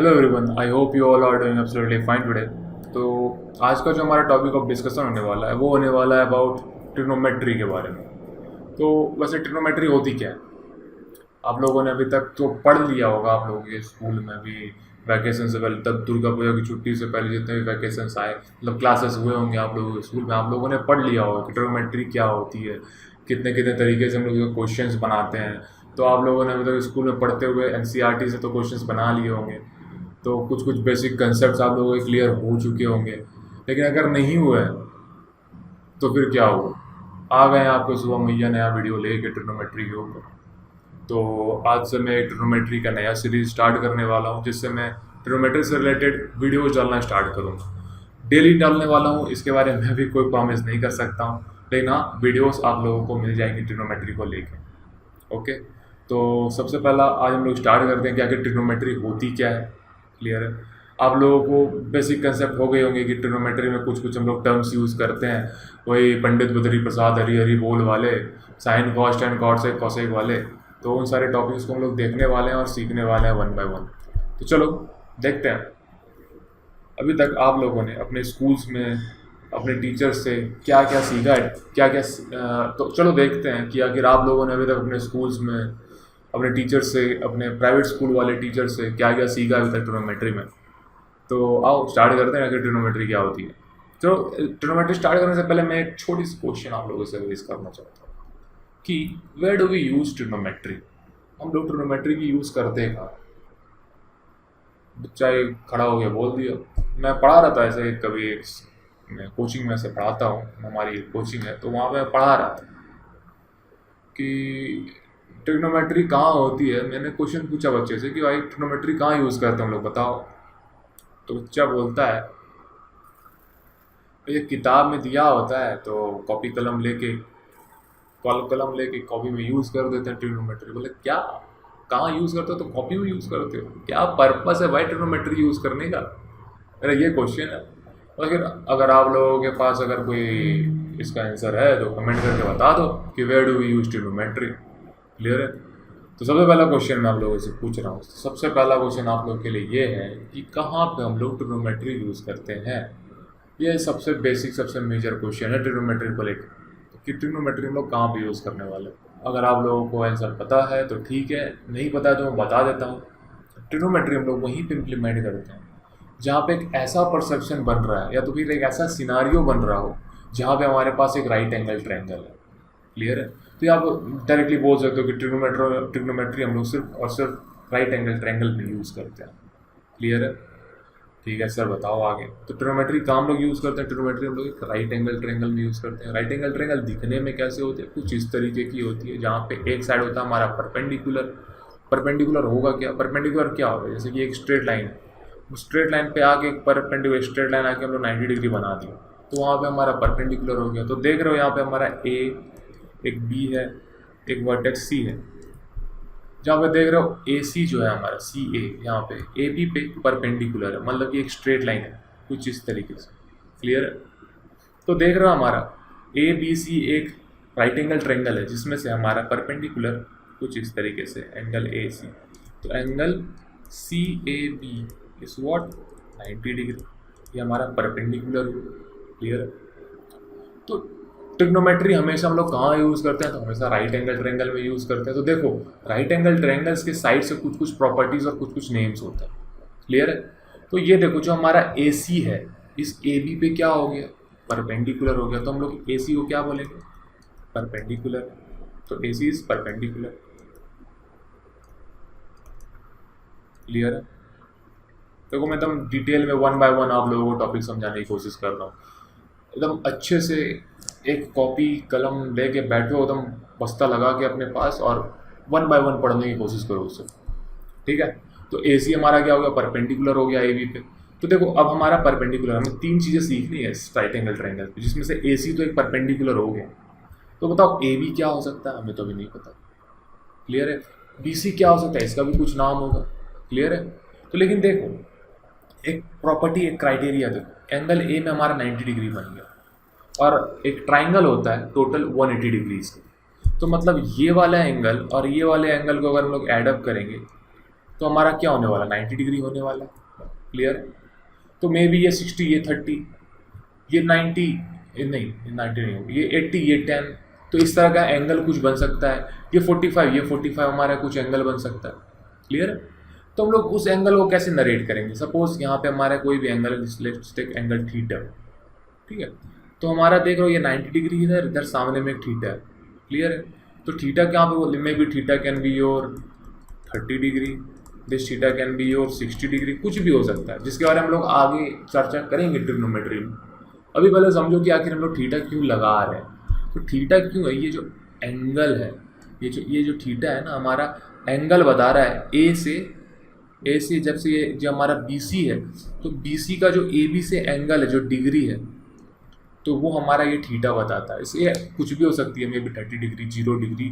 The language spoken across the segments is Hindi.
Hello everyone, I hope you all are doing absolutely fine today. तो आज का जो हमारा टॉपिक ऑफ डिस्कशन होने वाला है वो होने वाला है अबाउट ट्रिग्नोमेट्री के बारे में। तो वैसे ट्रिग्नोमेट्री होती क्या है? आप लोगों ने अभी तक तो पढ़ लिया होगा, आप लोगों के स्कूल में भी वैकेशन से पहले, तब दुर्गा पूजा की छुट्टी से पहले जितने भी वैकेशंस आए, मतलब क्लासेस हुए होंगे आप लोगों के स्कूल में, आप लोगों ने पढ़ लिया होगा कि ट्रिग्नोमेट्री क्या होती है, कितने कितने तरीके से हम लोग क्वेश्चंस बनाते हैं। तो आप लोगों ने अभी तक स्कूल में पढ़ते हुए एनसीईआरटी से तो क्वेश्चंस बना लिए होंगे, तो कुछ कुछ बेसिक कंसेप्ट आप लोगों के क्लियर हो चुके होंगे। लेकिन अगर नहीं हुए तो फिर क्या हुआ? आ गए आपको सुबह मैया नया वीडियो लेके ट्रिग्नोमेट्री के ऊपर। तो आज से मैं ट्रिग्नोमेट्री का नया सीरीज स्टार्ट करने वाला हूँ, जिससे मैं ट्रिग्नोमेट्री से रिलेटेड वीडियोज डालना स्टार्ट करूँगा। डेली डालने वाला हूँ, इसके बारे में भी कोई प्रॉमिस नहीं कर सकता हूँ, लेकिन हाँ, वीडियोस आप लोगों को मिल जाएंगी ट्रिग्नोमेट्री को लेके। ओके, तो सबसे पहला आज हम लोग स्टार्ट करते हैं कि आखिर ट्रिग्नोमेट्री होती क्या है। क्लियर है? आप लोगों को बेसिक कंसेप्ट हो गए होंगे कि ट्रिग्नोमेट्री में कुछ कुछ हम लोग टर्म्स यूज़ करते हैं, वही पंडित बद्री प्रसाद हरी हरी बोल वाले, sign cos ten cosec cosec वाले। तो उन सारे टॉपिक्स को हम लोग देखने वाले हैं और सीखने वाले हैं वन बाय वन। तो चलो देखते हैं अभी तक आप लोगों ने अपने स्कूल्स में अपने टीचर्स से क्या क्या सीखा है, क्या क्या। तो चलो देखते हैं कि आखिर आप लोगों ने अभी तक अपने स्कूल्स में अपने टीचर से, अपने प्राइवेट स्कूल वाले टीचर से क्या क्या सीखा अभी तक ट्रिग्नोमेट्री में। तो आओ स्टार्ट करते हैं कि ट्रिग्नोमेट्री क्या होती है। चलो, ट्रिग्नोमेट्री स्टार्ट करने से पहले मैं एक छोटी सी क्वेश्चन आप लोगों से रेज करना चाहता हूँ कि where do we use trigonometry? हम लोग ट्रिग्नोमेट्री की यूज़ करते हैं कहाँ? बच्चा एक खड़ा हो गया बोल दिया। मैं पढ़ा रहा था ऐसे, कभी एक मैं कोचिंग में से पढ़ाता हूँ, हमारी कोचिंग है, तो वहाँ पे पढ़ा रहा था कि ट्रिग्नोमेट्री कहाँ होती है। मैंने क्वेश्चन पूछा बच्चे से कि भाई ट्रिग्नोमेट्री कहाँ यूज़ करते हैं हम लोग, बताओ। तो बच्चा बोलता है ये किताब में दिया होता है, तो कॉपी कलम लेके कॉपी में यूज़ कर देते हैं ट्रिग्नोमेट्री। बोले क्या, कहाँ यूज़ करते हो? तो कॉपी में यूज़ करते हो? क्या पर्पस है भाई ट्रिग्नोमेट्री यूज़ करने का? अरे ये क्वेश्चन है। लेकिन अगर आप लोगों के पास अगर कोई इसका आंसर है तो कमेंट करके बता दो कि where do we use trigonometry. Clear है? तो सबसे पहला क्वेश्चन मैं आप लोगों से पूछ रहा हूँ। सबसे पहला क्वेश्चन आप लोगों के लिए ये है कि कहाँ पे हम लोग ट्रिग्नोमेट्री यूज़ करते हैं। ये सबसे बेसिक, सबसे मेजर क्वेश्चन है ट्रिग्नोमेट्री को लेकर कि ट्रिग्नोमेट्री हम लोग कहाँ पे यूज़ करने वाले। अगर आप लोगों को आंसर पता है तो ठीक है, नहीं पता है तो मैं बता देता हूँ। ट्रिग्नोमेट्री हम लोग वहीं पे इम्प्लीमेंट करते हैं जहाँ पे एक ऐसा परसेप्शन बन रहा है या तो फिर एक ऐसा सिनारियो बन रहा हो जहाँ पे हमारे पास एक राइट एंगल ट्रायंगल है। क्लियर है? तो ये आप डायरेक्टली बोल सकते हो कि ट्रिग्नोमेट्री हम लोग सिर्फ और सिर्फ राइट एंगल ट्रायंगल में यूज़ करते हैं। क्लियर है? ठीक है सर, बताओ आगे। तो ट्रिग्नोमेट्री कहाँ हम लोग यूज़ करते हैं? ट्रिग्नोमेट्री हम लोग एक राइट एंगल ट्रायंगल में यूज़ करते हैं। राइट एंगल ट्रायंगल दिखने में कैसे होते हैं? कुछ इस तरीके की होती है जहाँ पे एक साइड होता है हमारा परपेंडिकुलर। परपेंडिकुलर होगा क्या? परपेंडिकुलर क्या होगा? जैसे कि एक स्ट्रेट लाइन है, स्ट्रेट लाइन पे आके एक परपेंडिकुलर स्ट्रेट लाइन आके हम लोग 90 डिग्री बना दी, तो वहाँ पे हमारा परपेंडिकुलर हो गया। तो देख रहे हो यहाँ पे हमारा ए, एक बी है, एक वर्टेक्स सी है। जहाँ पे देख रहे हो ए सी जो है हमारा सी ए, यहाँ पे ए बी पे परपेंडिकुलर है, मतलब कि एक स्ट्रेट लाइन है कुछ इस तरीके से। क्लियर है? तो देख रहे हो हमारा ए बी सी एक राइट एंगल ट्रायंगल है जिसमें से हमारा परपेंडिकुलर कुछ इस तरीके से एंगल ए सी। तो एंगल सी ए बी इस वॉट 90 डिग्री, ये हमारा परपेंडिकुलर हो। क्लियर है? तो ट्रिग्नोमेट्री हमेशा हम लोग कहाँ यूज़ करते हैं? तो हमेशा राइट एंगल ट्रायंगल में यूज़ करते हैं। तो देखो, राइट एंगल ट्रायंगल्स के साइड से कुछ कुछ प्रॉपर्टीज़ और कुछ कुछ नेम्स होते हैं। क्लियर है? तो ये देखो, जो हमारा ए सी है, इस ए बी पे क्या हो गया? परपेंडिकुलर हो गया। तो हम लोग ए सी को क्या बोलेंगे? परपेंडिकुलर। तो ए सी इज परपेंडिकुलर। क्लियर है? देखो, मैं एकदम डिटेल में वन बाय वन आप लोगों को टॉपिक समझाने की कोशिश कर रहा हूँ। एकदम अच्छे से एक कॉपी कलम लेके बैठो, एकदम बस्ता लगा के अपने पास, और वन बाय वन पढ़ने की कोशिश करो उससे। ठीक है? तो ए सी हमारा क्या हो गया? परपेंडिकुलर हो गया ए बी पे। तो देखो, अब हमारा परपेंडिकुलर, हमें तीन चीज़ें सीखनी है इस राइट एंगल ट्रायंगल पे, जिसमें से ए सी तो एक परपेंडिकुलर हो गया। तो बताओ ए बी क्या हो सकता है? हमें तो अभी नहीं पता। क्लियर है? बी सी क्या हो सकता है? इसका भी कुछ नाम होगा। क्लियर है? तो लेकिन देखो, एक प्रॉपर्टी, एक क्राइटेरिया देखो, एंगल ए में हमारा 90 डिग्री बन गया, और एक ट्राइंगल होता है टोटल 180 डिग्रीज का। तो मतलब ये वाला एंगल और ये वाले एंगल को अगर हम लोग एडअप करेंगे तो हमारा क्या होने वाला? 90 डिग्री होने वाला है। क्लियर है? तो मे बी ये 60, ये 30, ये 90, नहीं ये 90 नहीं होगी, ये 80, ये 10, तो इस तरह का एंगल कुछ बन सकता है। ये 45, ये 45 हमारा कुछ एंगल बन सकता है। क्लियर है? तो हम लोग उस एंगल को कैसे नरेट करेंगे? सपोज यहाँ पे हमारा कोई भी angle, let's take angle theta, ठीक है? तो हमारा देख रहे हो ये 90 डिग्री इधर, इधर सामने में एक थीटा है। क्लियर है? तो थीटा क्या पे may be theta can be your 30 degree, this theta can be your 60 degree, कुछ भी हो सकता है, जिसके बारे में हम लोग आगे चर्चा करेंगे ट्रिग्नोमेट्री में। अभी पहले समझो कि आखिर हम लोग थीटा क्यों लगा रहे हैं। तो थीटा क्यों है? ये जो एंगल है, ये जो थीटा है ना, हमारा एंगल बता रहा है ए से जब से ये जो हमारा BC है, तो BC का जो AB से एंगल है, जो डिग्री है, तो वो हमारा ये थीटा बताता है। इसलिए कुछ भी हो सकती है, may be 30 degree, 0 degree,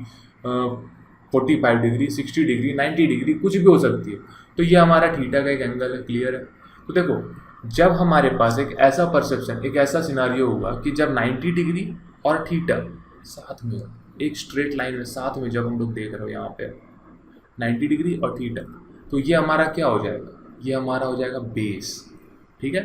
45 degree, 60 degree, 90 degree, कुछ भी हो सकती है। तो ये हमारा थीटा का एक एंगल है। क्लियर है? तो देखो, जब हमारे पास एक ऐसा परसेप्शन, एक ऐसा सिनारियो होगा कि जब 90 डिग्री और थीटा साथ में, एक स्ट्रेट लाइन में साथ में, जब हम लोग देख रहे हो यहाँ पे 90 डिग्री और थीटा, तो ये हमारा क्या हो जाएगा? ये हमारा हो जाएगा बेस। ठीक है?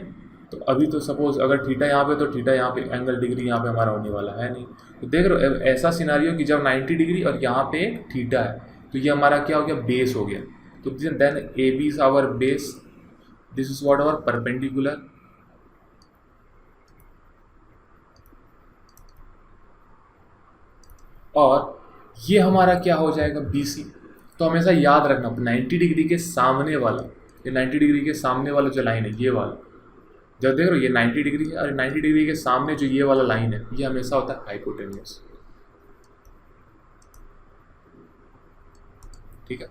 तो अभी तो सपोज अगर थीटा यहाँ पे, तो थीटा यहाँ पे, एंगल डिग्री यहाँ पे हमारा होने वाला है नहीं। तो देख रहे हो ऐसा सिनारियो कि जब 90 डिग्री और यहाँ पे एक थीटा है, तो ये हमारा क्या हो गया? बेस हो गया। तो then AB is our base, this is what our perpendicular, और ये हमारा क्या हो जाएगा? BC। तो हमेशा याद रखना 90 डिग्री के सामने वाला, ये 90 डिग्री के सामने वाला जो लाइन है, ये वाला, जब देख रहे हो ये 90 डिग्री है, और 90 डिग्री के सामने जो ये वाला लाइन है, ये हमेशा होता है हाइपोटेन्यूस। ठीक है?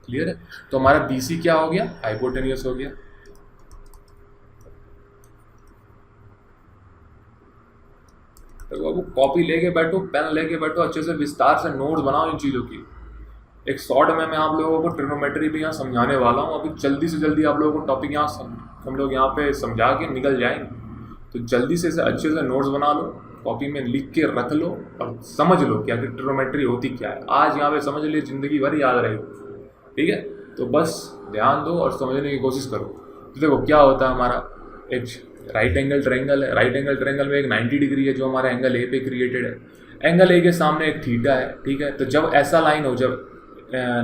क्लियर है? तो हमारा BC क्या हो गया? हाइपोटेन्यूस हो गया। तो बाबू कॉपी लेके बैठो, पेन लेके बैठो, अच्छे से विस्तार से नोट्स बनाओ इन चीज़ों की। एक शॉर्ट में मैं आप लोगों को ट्रिग्नोमेट्री भी यहाँ समझाने वाला हूँ। अभी जल्दी से जल्दी आप लोगों को टॉपिक यहाँ हम लोग यहाँ पे समझा के निकल जाएंगे। तो जल्दी से अच्छे से नोट्स बना लो, कॉपी में लिख के रख लो और समझ लो कि आखिर ट्रिग्नोमेट्री होती क्या है। आज यहाँ पे समझ लिए, ज़िंदगी भर याद रहेगी। ठीक है? तो बस ध्यान दो और समझने की कोशिश करो। तो देखो क्या होता है, हमारा एक राइट एंगल ट्रायंगल है। राइट एंगल ट्रायंगल में एक 90 डिग्री है जो हमारा एंगल A पे क्रिएटेड है। एंगल A के सामने एक थीटा है। ठीक है? तो जब ऐसा लाइन हो, जब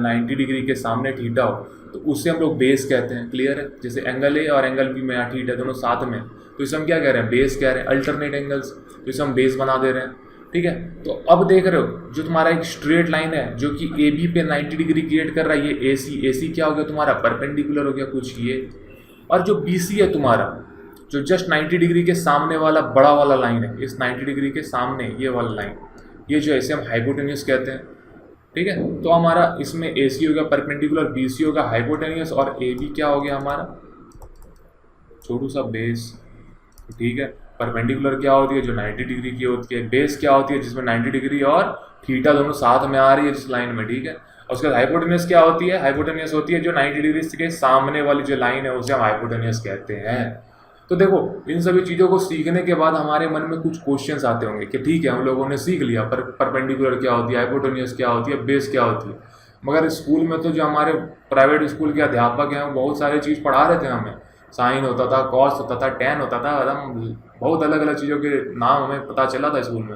90 डिग्री के सामने थीटा हो, तो उससे हम लोग बेस कहते हैं। क्लियर है? जैसे एंगल A और एंगल B में यहाँ थीटा दोनों साथ में, तो इसे हम क्या कह रहे हैं? बेस कह रहे हैं। अल्टरनेट एंगल्स, तो इसे हम बेस बना दे रहे हैं। ठीक है? तो अब देख रहे हो जो तुम्हारा एक स्ट्रेट लाइन है जो कि AB पे 90 डिग्री क्रिएट कर रहा है, ये AC क्या हो गया तुम्हारा? परपेंडिकुलर हो गया कुछ ये। और जो BC है तुम्हारा, जो जस्ट 90 डिग्री के सामने वाला बड़ा वाला लाइन है, इस 90 डिग्री के सामने ये वाला लाइन, ये जो ऐसे हम हाइपोटेन्यूस कहते हैं। ठीक है? तो हमारा इसमें AC हो गया परपेंडिकुलर, BC होगा हाइपोटेन्यूस, और AB क्या हो गया हमारा? छोटू सा बेस। ठीक है? परपेंडिकुलर क्या होती है? जो 90 डिग्री की होती है। बेस क्या होती है? जिसमें 90 डिग्री और थीटा दोनों साथ में आ रही है जिस लाइन में। ठीक है? और उसके बाद हाइपोटेन्यूस क्या होती है? हाइपोटेन्यूस होती है जो 90 डिग्री के सामने वाली जो लाइन है, उसे हम हाइपोटेन्यूस कहते हैं। तो देखो, इन सभी चीज़ों को सीखने के बाद हमारे मन में कुछ क्वेश्चंस आते होंगे कि ठीक है, हम लोगों ने सीख लिया परपेंडिकुलर क्या होती है, हाइपोटेन्यूस क्या होती है, बेस क्या होती है। मगर स्कूल में तो जो हमारे प्राइवेट स्कूल के अध्यापक हैं, वो बहुत सारी चीज़ पढ़ा रहे थे हमें। साइन होता था, कॉस होता था, टेन होता था, एकदम बहुत अलग अलग चीज़ों के नाम हमें पता चला था स्कूल में।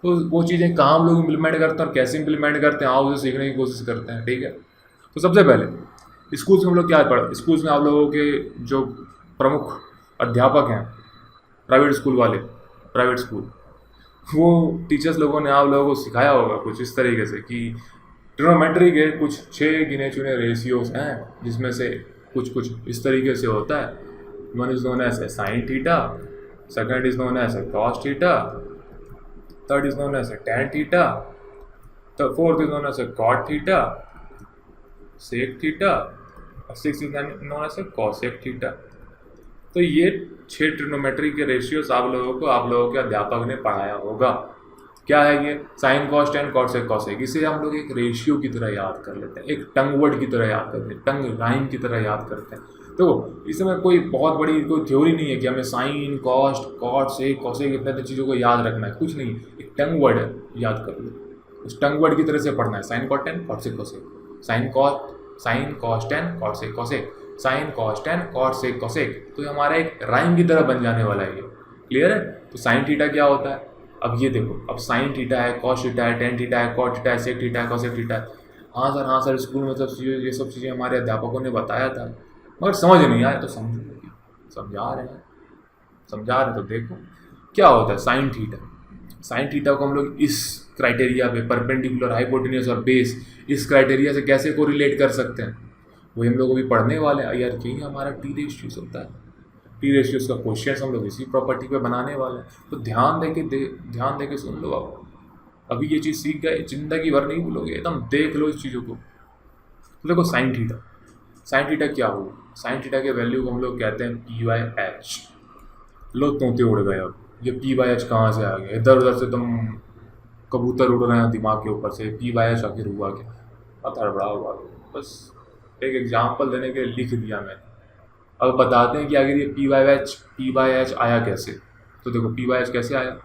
तो वो चीज़ें कहाँ हम लोग इम्प्लीमेंट करते हैं और कैसे इम्प्लीमेंट करते हैं, आओ उसे सीखने की कोशिश करते हैं। ठीक है? तो सबसे पहले स्कूल में हम लोग क्या पढ़े? स्कूल में आप लोगों के जो प्रमुख अध्यापक हैं, प्राइवेट स्कूल वाले, प्राइवेट स्कूल, वो टीचर्स लोगों ने आप लोगों को सिखाया होगा कुछ इस तरीके से कि ट्रिग्नोमेट्री के कुछ 6 गिने चुने रेशियोज हैं, जिसमें से कुछ इस तरीके से होता है। One is known as sine theta, second is known as cos theta, third is known as tan theta, fourth is known as cot theta, sec theta, और six is known as cosec theta. तो ये 6 ट्रिग्नोमेट्री के रेशियोज आप लोगों के अध्यापक ने पढ़ाया होगा। क्या है ये? Sine cos tan cot sec cosec. इसे हम लोग एक रेशियो की तरह याद कर लेते हैं, एक टंग वर्ड की तरह याद करते हैं, टंग लाइन की तरह याद करते हैं। तो इसमें कोई बहुत बड़ी कोई थ्योरी नहीं है कि हमें sine cos cot sec cosec इतने चीज़ों को याद रखना है, कुछ नहीं। एक टंग वर्ड है, याद कर लो। उस टंग वर्ड की तरह से पढ़ना है। Sine cot tan cot sec cosec, sine cos tan cot sec cosec. Sine cos tan cot sec cosec, तो ये हमारा एक राइम की तरह बन जाने वाला है ये। क्लियर है? तो साइन थीटा क्या होता है? अब ये देखो, अब साइन थीटा है, कॉस थीटा है, टेन थीटा है, कॉट थीटा है, सेक थीटा है, कोसेक थीटा है। हाँ सर स्कूल में सब चीज़ें, ये सब चीज़ें हमारे अध्यापकों ने बताया था, मगर समझ नहीं आया। तो समझो, समझा रहे हैं तो देखो क्या होता है साइन थीटा। साइन थीटा को हम लोग इस क्राइटेरिया पे, परपेंडिकुलर, हाइपोटेन्यूस और बेस, इस क्राइटेरिया से कैसे कोरिलेट कर सकते हैं, वही हम लोग अभी पढ़ने वाले हैं यार। यही हमारा टी रेशियोस होता है। टी रेशियोस का क्वेश्चन हम लोग इसी प्रॉपर्टी पे बनाने वाले हैं। तो ध्यान दे के सुन लो आप। अभी ये चीज़ सीख गए, जिंदगी भर नहीं भूलोगे, एकदम देख लो इस चीज़ों को। तो देखो साइन थीटा क्या हो? साइन थीटा के वैल्यू को हम लोग कहते हैं पी बाई एच। लो तोते उड़ गए। अब ये पी बाई एच कहाँ से आ गया? इधर उधर से तुम कबूतर उड़ रहे हैं दिमाग के ऊपर से, पी बाई एच आखिर हुआ क्या? पता हड़बड़ा हुआ, बस एक एग्जाम्पल देने के लिए लिख दिया मैंने। अब बताते हैं कि अगर ये पी बाई एच आया कैसे। तो देखो पी बाई एच कैसे आया।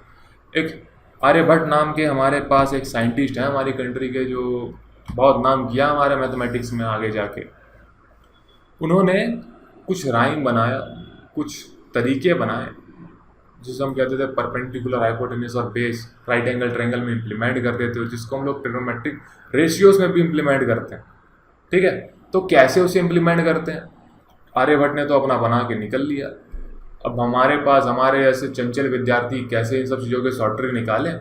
एक आर्यभट्ट नाम के हमारे पास एक साइंटिस्ट हैं हमारी कंट्री के, जो बहुत नाम किया हमारे मैथमेटिक्स में आगे जाके। उन्होंने कुछ राइम बनाया, कुछ तरीके बनाए, जिसे हम कहते थे परपेंडिकुलर, हाइपोटेन्यूस और बेस, राइट एंगल ट्रायंगल में इम्प्लीमेंट करते थे, जिसको हम लोग ट्रिग्नोमेट्रिक रेशियोज में भी इम्प्लीमेंट करते हैं। ठीक है? तो कैसे उसे इम्प्लीमेंट करते हैं? आर्यभट्ट ने तो अपना बना के निकल लिया। अब हमारे पास, हमारे ऐसे चंचल विद्यार्थी कैसे इन सब चीज़ों के शॉर्ट ट्रिक निकालें,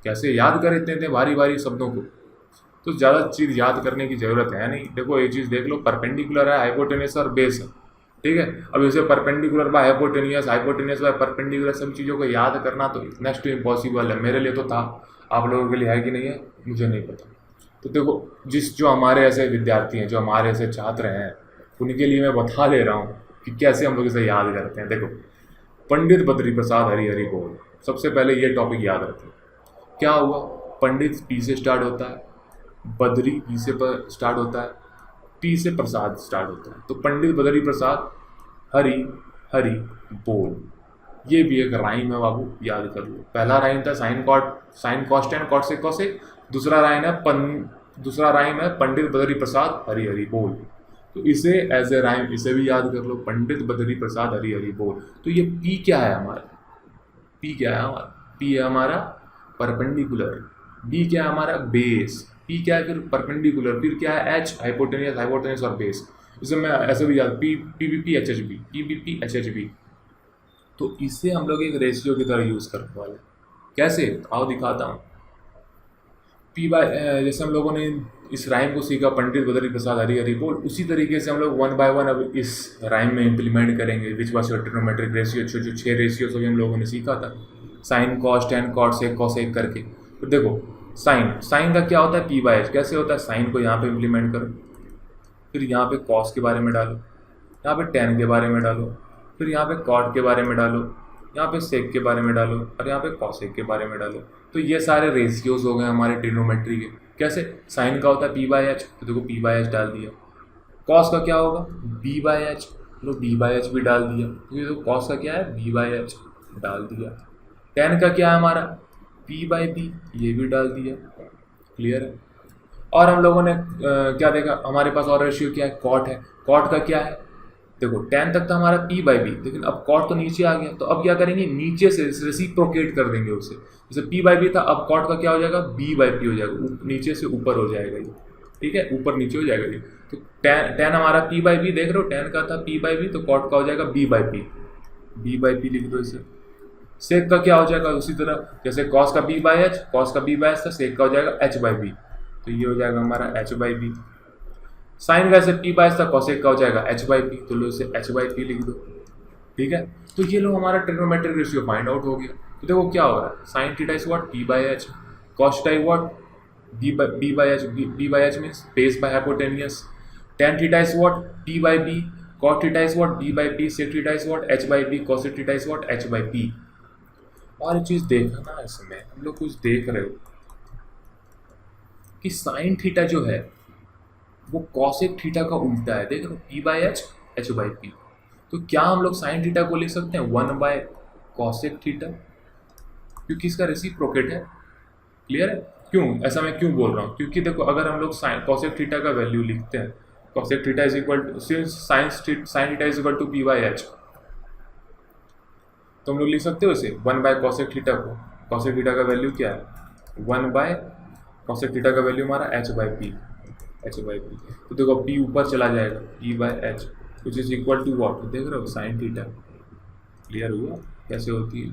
कैसे याद करें इतने भारी भारी शब्दों को? तो ज़्यादा चीज़ याद करने की ज़रूरत है नहीं। देखो ये चीज़ देख लो, परपेंडिकुलर है, हाइपोटेन्यूस और बेस है। ठीक है? अब इसे perpendicular by hypotenuse by perpendicular, सब चीज़ों को याद करना तो नेक्स्ट टू इम्पॉसिबल है। मेरे लिए तो था, आप लोगों के लिए है कि नहीं है मुझे नहीं पता। तो देखो जो हमारे ऐसे विद्यार्थी हैं, जो हमारे ऐसे छात्र हैं, उनके लिए मैं बता दे रहा हूँ कि कैसे हम लोग इसे याद करते हैं। देखो, पंडित बद्री प्रसाद हरि हरि बोल, सबसे पहले ये टॉपिक याद रखें। क्या हुआ? पंडित पी से स्टार्ट होता है, बद्री पी से स्टार्ट होता है, पी से प्रसाद स्टार्ट होता है। तो पंडित बद्री प्रसाद हरि हरि बोल, ये भी एक राइम है बाबू, याद कर लो। पहला राइम था sine cos tan cot sec cosec. दूसरा राइम है पंडित बद्री प्रसाद हरि हरि बोल। तो इसे एज ए राइम इसे भी याद कर लो, पंडित बद्री प्रसाद हरि हरि बोल। तो ये पी क्या है हमारा? पी है हमारा परपेंडिकुलर। बी क्या है हमारा? बेस। पी क्या है फिर? परपेंडिकुलर। फिर क्या है? एच, हाइपोटेन्यूस और बेस। इसे मैं ऐसे भी याद, पी एच एच बी। तो इसे हम लोग एक रेशियो की तरह यूज़ करने वाले। कैसे? आओ दिखाता हूँ। पी बाय, जैसे हम लोगों ने इस राइम को सीखा, पंडित बद्री प्रसाद हरि हरि बोल, उसी तरीके से हम लोग 1 बाय 1 अब इस राइम में इम्प्लीमेंट करेंगे। Which was your trigonometric ratio, जो 6 रेशियो सभी हम लोगों ने सीखा था, sine cos tan cot sec cosec करके। तो देखो साइन का क्या होता है? P by H. कैसे होता है? साइन को यहाँ पे इम्प्लीमेंट करो, फिर यहाँ पे कॉस के बारे में डालो, यहाँ पे टेन के बारे में डालो, फिर यहाँ पे कॉट के बारे में डालो, यहाँ पे सेक के बारे में डालो, और यहाँ पे कॉसेक के बारे में डालो। तो ये सारे रेशियोज हो गए हमारे ट्रिग्नोमेट्री के। कैसे? साइन का होता है पी बाई एच, तो देखो पी बाई एच डाल दिया। कॉस का क्या होगा? बी बाई एच, तो बी बाई एच भी डाल दिया। तो कॉस का क्या है? बी बाई एच डाल दिया। टेन का क्या है हमारा? पी बाई बी, ये भी डाल दिया। क्लियर है? और हम लोगों ने क्या देखा, हमारे पास और रेशियो क्या है? कॉट है। कॉट का क्या है? देखो टेन तक था हमारा पी बाई बी, लेकिन अब कॉट तो नीचे आ गया, तो अब क्या करेंगे? नीचे से रेसिप्रोकेट कर देंगे उसे। जैसे पी बाई बी था, अब कॉट का क्या हो जाएगा? बी बाई पी हो जाएगा, नीचे से ऊपर हो जाएगा ये। ठीक है? ऊपर नीचे हो जाएगा ये। तो टेन हमारा पी बाई बी, देख रहे हो, टेन का था पी बाई बी, तो कॉट का हो जाएगा बी बाई पी लिख दो इसे। सेक का क्या हो जाएगा? उसी तरह जैसे कॉस का बी बाई एच, था, सेक का हो जाएगा एच बाई बी, तो ये हो जाएगा हमारा एच बाई बी। साइन का ऐसे पी बाई था, कॉसेक का हो जाएगा एच बाई पी, तो लो इसे एच बाई पी लिख दो। ठीक है? तो ये लो हमारा ट्रिग्नोमेट्रिक रेशियो फाइंड आउट हो गया। तो देखो क्या होगा, sine theta is what? P by H, cos theta is what? B by H means base by hypotenuse, tan theta is what? P by B, cot theta is what? B by P, sec theta is what? H by B, cosec theta is what? H by P. और ये चीज़ देखना ना, इसमें हम लोग कुछ देख रहे हो कि साइन थीटा जो है वो कॉसेक थीटा का उल्टा है। देख रहे हो, P by H, H by P. तो क्या हम लोग साइन थीटा को लिख सकते हैं 1 बाय कॉसेक थीटा, क्योंकि इसका रेसिप्रोकेट है। क्लियर है? क्यों ऐसा मैं क्यों बोल रहा हूँ? क्योंकि देखो अगर हम लोग साइन कॉसेक थीटा का वैल्यू लिखते हैं cosec theta is equal to sine theta is equal to P by H, तो हम लोग लिख सकते हो इसे 1 बाय कॉसेक थीटा को, कॉसेक थीटा का वैल्यू क्या है 1 बाय कॉसेक थीटा का वैल्यू हमारा एच बाई पी, तो देखो पी ऊपर चला जाएगा P by H which is equal to what, देख रहे हो साइन थीटा। क्लियर हुआ कैसे होती है?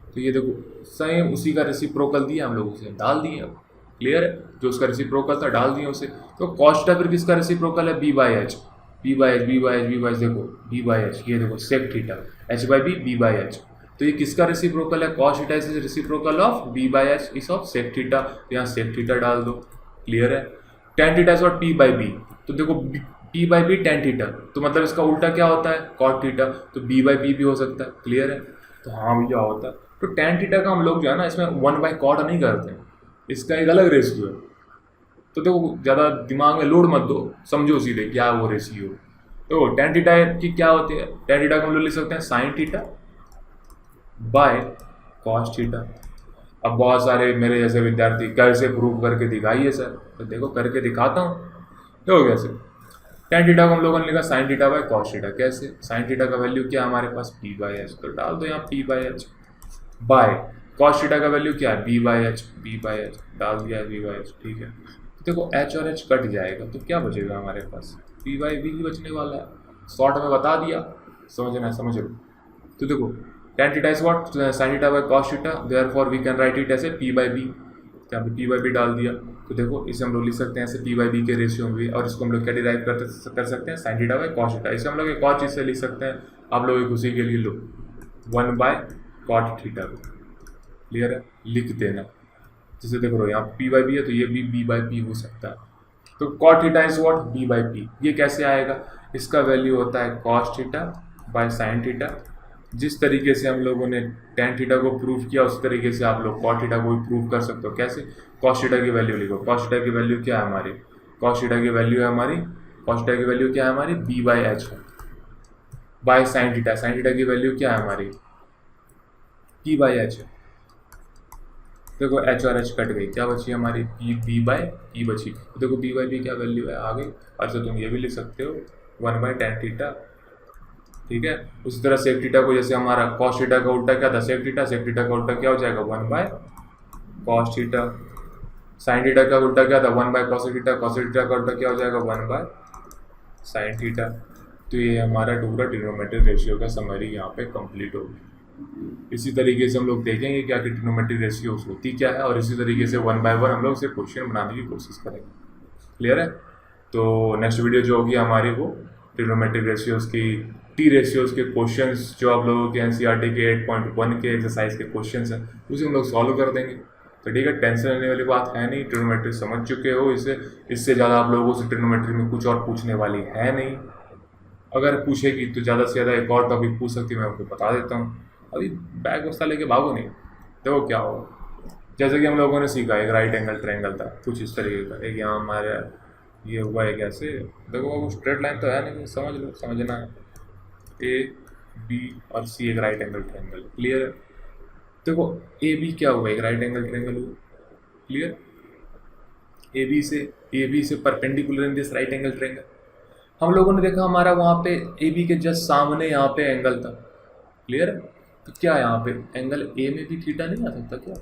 तो ये देखो सेम उसी का रेसिप्रोकल दिया हम लोग उसे डाल दिए। अब क्लियर है, जो उसका रेसिप्रोकल था डाल दिए उसे। तो कॉस थीटा फिर किसका रेसिप्रोकल है B by H, B by H B by H B by H, देखो बी बाई एच, ये देखो sec theta H by B B by H, तो ये किसका रेसिप्रोकल है cos theta is reciprocal of B by H is of sec theta, तो यहाँ सेक थीटा डाल दो। क्लियर है, tan theta is what P by B, तो देखो P by B tan theta, तो मतलब इसका उल्टा क्या होता है कॉट थीटा, तो बी बाई बी भी हो सकता है। क्लियर है, तो हाँ भैया होता है। तो टेन थीटा का हम लोग जो है ना इसमें 1 बाई कॉट नहीं करते हैं, इसका एक अलग रेशियो है। तो देखो ज़्यादा दिमाग में लोड मत दो, समझो सीधे क्या वो रेशियो। तो टेन थीटा की क्या होती है, टेन थीटा को हम लोग लिख सकते हैं sign theta by cos theta. अब बहुत सारे मेरे जैसे विद्यार्थी कैसे प्रूव करके दिखाइए सर, तो देखो करके दिखाता हूँ। देखो कैसे टेन थीटा को हम लोगों ने लिखा sign theta by cos theta, कैसे साइन थीटा का वैल्यू क्या है हमारे पास पी बाई एच, तो डाल दो यहाँ P by H, bye cos theta का वैल्यू क्या है बी बाई एच डाल दिया है बी बाई एच। ठीक है, तो देखो एच और एच कट जाएगा तो क्या बचेगा हमारे पास पी बाई बी ही बचने वाला है। शॉर्ट में बता दिया, समझना समझ लो। तो देखो tan theta is what sine theta by cos theta, therefore we can write it ऐसे पी बाई बी, यहाँ पे पी बाई बी डाल दिया। तो देखो इसे हम लोग लिख सकते हैं ऐसे पी बाई बी के रेशियो में भी, और इसको हम लोग क्या डिराइव कर सकते हैं sign theta by cos theta. इसे हम लोग एक और चीज़ से लिख सकते हैं, आप लोग एक उसी के लिए लो 1 बाय कॉट थीटा को। क्लियर है, लिख देना। जैसे देखो यहाँ पी बाई बी है तो ये भी बी बाई पी हो सकता है। तो cot theta is what B by P, ये कैसे आएगा, इसका वैल्यू होता है cos theta by sine theta. जिस तरीके से हम लोगों ने टेन थीटा को प्रूव किया उस तरीके से आप लोग कॉट थीटा को भी प्रूव कर सकते हो। कैसे, कॉस थीटा की वैल्यू लिखो, कॉस थीटा की वैल्यू क्या है हमारी, कॉस थीटा की वैल्यू है हमारी, कॉस थीटा की वैल्यू क्या है हमारी बी बाई एच है, बाय साइन थीटा की वैल्यू क्या है हमारी पी बाई एच है। देखो एच और एच कट गई, क्या बची हमारी पी बी बाई पी बची। तो देखो बी बाई पी क्या वैल्यू है आगे, अच्छा तुम ये भी लिख सकते हो 1 बाई टेन थीटा। ठीक है, उसी तरह सेक थीटा को जैसे हमारा कॉस थीटा का उल्टा क्या था सेक थीटा का उल्टा क्या हो जाएगा 1 bye cos theta. Sine theta का उल्टा क्या था 1 बाय कॉस थीटा का उल्टा क्या हो जाएगा 1 बाय साइन थीटा। तो ये हमारा पूरा ट्रिग्नोमेट्रिक रेशियो का समरी यहाँ पे कंप्लीट होगी। इसी तरीके से हम लोग देखेंगे क्या कि ट्रिग्नोमेट्रिक रेशियो होती क्या है, और इसी तरीके से 1 बाय 1 हम लोग इसे क्वेश्चन बनाने की कोशिश करेंगे। क्लियर है, तो नेक्स्ट वीडियो जो होगी हमारी वो ट्रिग्नोमेट्रिक रेशियोज़ की टी रेशियोज़ के क्वेश्चंस जो आप लोगों के एनसीईआरटी के 8.1 के एक्सरसाइज के क्वेश्चंस हैं उसे हम लोग सॉल्व कर देंगे। तो ठीक है, टेंशन लेने वाली बात है नहीं, ट्रिग्नोमेट्री समझ चुके हो, इससे ज़्यादा आप लोगों से ट्रिग्नोमेट्री में कुछ और पूछने वाली है नहीं। अगर पूछेगी तो ज़्यादा से ज़्यादा एक और टॉपिक पूछ सकती है, मैं आपको बता देता हूँ। अभी बैग वस्ता लेके भागो नहीं, देखो क्या होगा। जैसे कि हम लोगों ने सीखा एक राइट एंगल ट्रायंगल था कुछ इस तरीके का, एक यहाँ हमारे ये हुआ है कैसे, देखो वो स्ट्रेट लाइन तो है नहीं, समझ लो, समझना है ए बी और सी एक राइट एंगल ट्रायंगल। क्लियर है, देखो ए बी क्या हुआ एक राइट एंगल ट्रायंगल हुआ। क्लियर, ए बी से perpendicular in this right angle triangle. हम लोगों ने देखा हमारा वहाँ पे ए बी के जस्ट सामने यहाँ पे एंगल था। क्लियर है, तो क्या यहाँ पे एंगल ए में भी थीटा नहीं आ सकता क्या।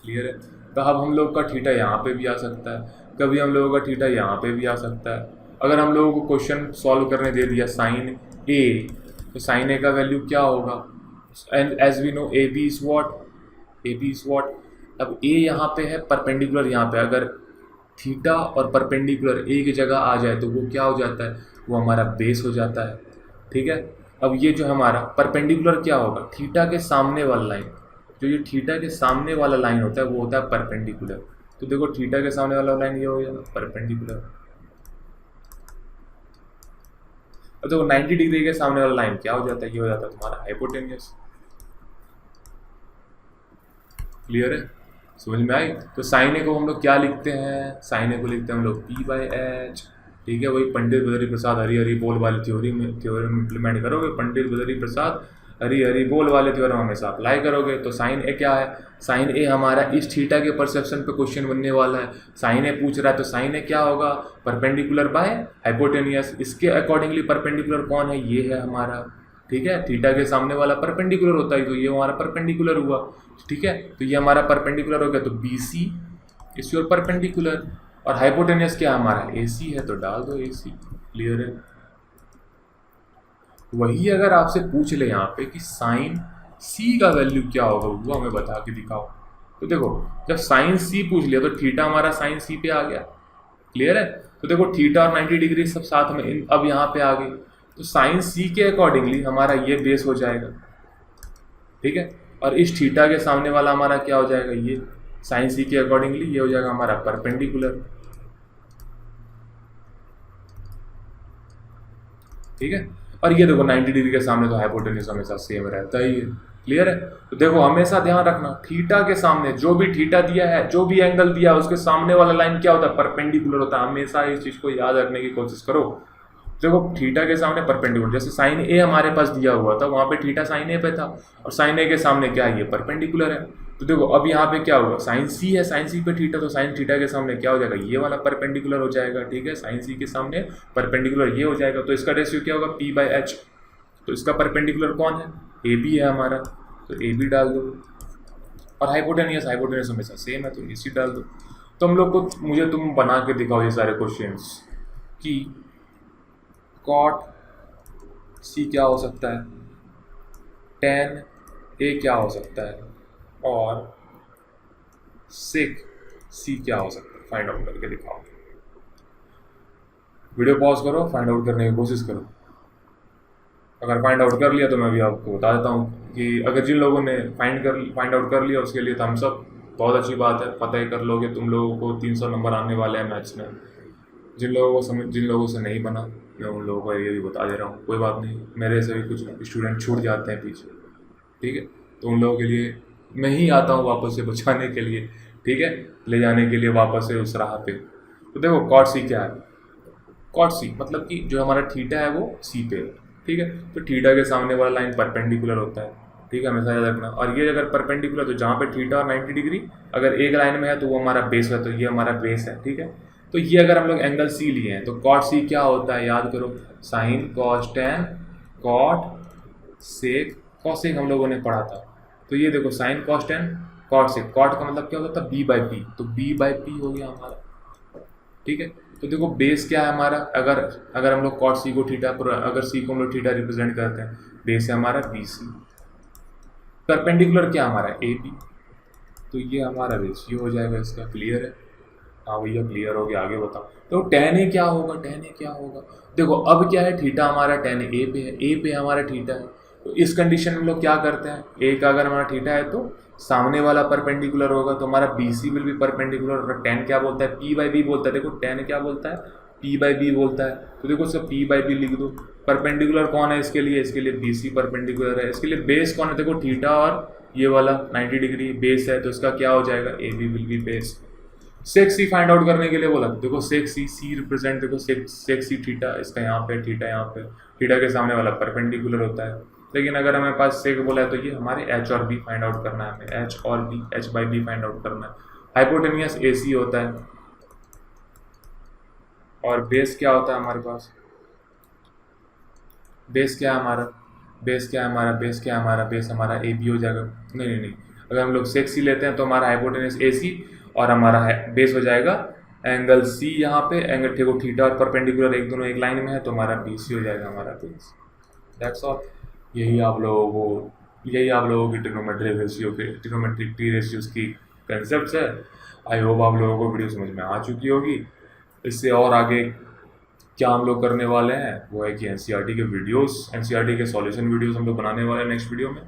क्लियर है, तो अब हम लोग का थीटा यहाँ पे भी आ सकता है, कभी हम लोगों का थीटा यहाँ पे भी आ सकता है। अगर हम लोगों को क्वेश्चन सॉल्व करने दे दिया साइन ए, तो साइन ए का वैल्यू क्या होगा, and as we know A B is what, अब ए यहाँ पे है परपेंडिकुलर यहाँ पे, अगर थीटा और परपेंडिकुलर ए की जगह आ जाए तो वो क्या हो जाता है, वो हमारा बेस हो जाता है। ठीक है, अब ये जो हमारा परपेंडिकुलर क्या होगा, थीटा के सामने वाला लाइन, जो ये थीटा के सामने वाला लाइन होता है वो होता है परपेंडिकुलर। तो देखो थीटा के सामने वाला लाइन ये हो गया परपेंडिकुलर। अब देखो 90 डिग्री के सामने वाला लाइन क्या हो जाता है, ये हो जाता है तुम्हारा हाइपोटेन्यूस। क्लियर है, समझ में आई। तो साइन ए को हम लोग क्या लिखते हैं, साइन ए को लिखते हैं हम लोग पी बाई एच। ठीक है, वही पंडित बद्री प्रसाद हरी हरी बोल वाली थ्योरी में इम्प्लीमेंट करोगे। पंडित बद्री प्रसाद अरे अरे बोल वाले थ्योरम हमेशा अप्लाई करोगे। तो साइन ए क्या है, साइन ए हमारा इस थीटा के परसेप्शन पे क्वेश्चन बनने वाला है। साइन ए पूछ रहा है तो साइन ए क्या होगा, परपेंडिकुलर बाय हाइपोटेनियस। इसके अकॉर्डिंगली परपेंडिकुलर कौन है, ये है हमारा, ठीक है। थीटा के सामने वाला परपेंडिकुलर होता है तो ये हमारा परपेंडिकुलर हुआ, ठीक है। तो ये हमारा परपेंडिकुलर हो गया, तो B C is your perpendicular. और हाइपोटेनियस क्या हमारा ए सी है, तो डाल दो ए सी, क्लियर है। वही अगर आपसे पूछ ले यहाँ पे कि साइन सी का वैल्यू क्या होगा, वो हमें बता के दिखाओ। तो देखो जब साइन सी पूछ लिया तो थीटा हमारा साइन सी पे आ गया, क्लियर है। तो देखो थीटा और 90 डिग्री सब साथ में अब यहाँ पे आ गई, तो साइन सी के अकॉर्डिंगली हमारा ये बेस हो जाएगा, ठीक है। और इस थीटा के सामने वाला हमारा क्या हो जाएगा, ये साइन सी के अकॉर्डिंगली ये हो जाएगा हमारा परपेंडिकुलर, ठीक है। और ये देखो 90 डिग्री के सामने तो हाइपोटेन्यूज हमेशा सेम रहता ही है, क्लियर है। तो देखो हमेशा ध्यान रखना, थीटा के सामने जो भी थीटा दिया है, जो भी एंगल दिया है, उसके सामने वाला लाइन क्या होता है, परपेंडिकुलर होता है। हमेशा इस चीज को याद रखने की कोशिश करो। देखो थीटा के सामने परपेंडिकुलर, जैसे साइन ए हमारे पास दिया हुआ था, वहां पे थीटा साइन ए पे था, और साइन ए के सामने क्या है, ये परपेंडिकुलर है। तो देखो अब यहाँ पे क्या हुआ, साइन सी है, साइन सी पे थीटा, तो साइन थीटा के सामने क्या हो जाएगा, ये वाला परपेंडिकुलर हो जाएगा, ठीक है। साइन सी के सामने परपेंडिकुलर ये हो जाएगा, तो इसका रेशियो क्या होगा, पी बाई एच। तो इसका परपेंडिकुलर कौन है, ए बी है हमारा, तो ए बी डाल दो। और हाइपोटेनियस, हाइपोटेनियस हमेशा सेम है, तो ए सी डाल दो। तो हम लोग को, मुझे तुम बना के दिखाओ ये सारे क्वेश्चंस कि कॉट सी क्या हो सकता है, टेन ए क्या हो सकता है, और सेक सी क्या हो सकता है, फाइंड आउट करके दिखाओ। वीडियो पॉज करो, फाइंड आउट करने की कोशिश करो। अगर फाइंड आउट कर लिया तो मैं भी आपको बता देता हूँ कि अगर जिन लोगों ने फाइंड आउट कर लिया उसके लिए थम्स अप, बहुत अच्छी बात है। पता ही कर लोगे, तुम लोगों को 300 नंबर आने वाले हैं मैथ्स में। जिन लोगों से नहीं बना, मैं उन लोगों को ये भी बता दे रहा हूँ, कोई बात नहीं, मेरे से भी कुछ स्टूडेंट छूट जाते हैं पीछे, ठीक है। तो उन लोगों के लिए मैं ही आता हूँ वापस से बचाने के लिए, ठीक है, ले जाने के लिए वापस से उस राह पे। तो देखो कॉट सी क्या है, कॉट सी मतलब कि जो हमारा थीटा है वो सी पे है, ठीक है। तो थीटा के सामने वाला लाइन परपेंडिकुलर होता है, ठीक है, हमेशा याद रखना। और ये अगर परपेंडिकुलर, तो जहाँ पे थीटा और 90 डिग्री अगर एक लाइन में है तो वो हमारा बेस है, तो ये हमारा बेस है, ठीक है। तो ये अगर हम लोग एंगल सी लिए हैं तो कॉट सी क्या होता है, याद करो, sine cos tan cot sec, cosec हम लोगों ने पढ़ा था। तो ये देखो sine cos tan cot sec, cot का मतलब क्या होता था, बी बाई पी, तो बी बाई पी हो गया हमारा, ठीक है। तो देखो बेस क्या है हमारा, अगर हम लोग कॉट सी को थीटा पर, अगर सी को हम लोग थीटा रिप्रेजेंट करते हैं, बेस है हमारा बी सी। परपेंडिकुलर क्या हमारा ए बी, तो ये हमारा रेशियो हो जाएगा इसका, क्लियर है। हाँ भैया क्लियर हो गया, आगे बताओ। तो टेन ए क्या होगा, टेन ए क्या होगा, देखो अब क्या है, थीटा हमारा टेन ए पे है, ए पे हमारा थीटा है। तो इस कंडीशन में हम लोग क्या करते हैं, ए का अगर हमारा थीटा है तो सामने वाला परपेंडिकुलर होगा, तो हमारा बी सी विल भी परपेंडिकुलर। और टेन क्या बोलता है, पी बाई बी बोलता है। देखो टेन क्या बोलता है, पी बाई बी बोलता है, तो देखो सब पी बाई बी लिख दो। परपेंडिकुलर कौन है इसके लिए बी सी परपेंडिकुलर है। इसके लिए बेस कौन है, देखो थीटा और ये वाला 90 डिग्री बेस है, तो इसका क्या हो जाएगा, A B will be base. Sec C find out करने के लिए बोला, देखो सेक सी रिप्रेजेंट, देखो सेक सी थीटा, इसका यहाँ पे थीटा, यहाँ पे थीटा के सामने वाला परपेंडिकुलर होता है। लेकिन अगर हमें पास सेक बोला है तो ये हमारे एच और बी फाइंड आउट करना है, हमें एच और B, H by B find out करना है। हाइपोटेनियस ए सी होता है, और बेस क्या होता है हमारे पास, बेस क्या है हमारा, बेस हमारा ए बी हो जाएगा। नहीं, अगर हम लोग सेक सी लेते हैं तो हमारा हाइपोटेनियस ए सी और हमारा बेस हो जाएगा एंगल सी, यहाँ पे एंगल देखो थीटा और परपेंडिकुलर एक दोनों एक लाइन में है, तो हमारा बी सी हो जाएगा हमारा बेस। That's all. यही आप लोगों की ट्रिग्नोमेट्रिक टी रेशियोज की कंसेप्ट है। आई होप आप लोगों को वीडियो समझ में आ चुकी होगी। इससे और आगे क्या हम लोग करने वाले हैं वो है कि एनसीईआरटी के सॉल्यूशन वीडियोस हम लोग बनाने वाले हैं नेक्स्ट वीडियो में,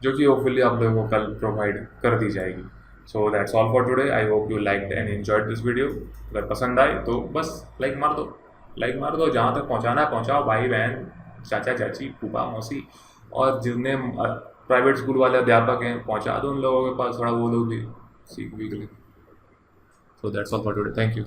जो कि होपफुली आप लोगों को कल प्रोवाइड कर दी जाएगी। So that's all for today. I hope you liked and enjoyed this video. अगर पसंद आए तो बस लाइक मार दो, जहाँ तक पहुँचाना है पहुँचाओ, भाई बहन, चाचा चाची, फूफा मौसी, और जितने प्राइवेट स्कूल वाले अध्यापक हैं पहुँचा दो उन लोगों के पास, थोड़ा वो लोग भी सीख भी ले। So that's all for today, thank you.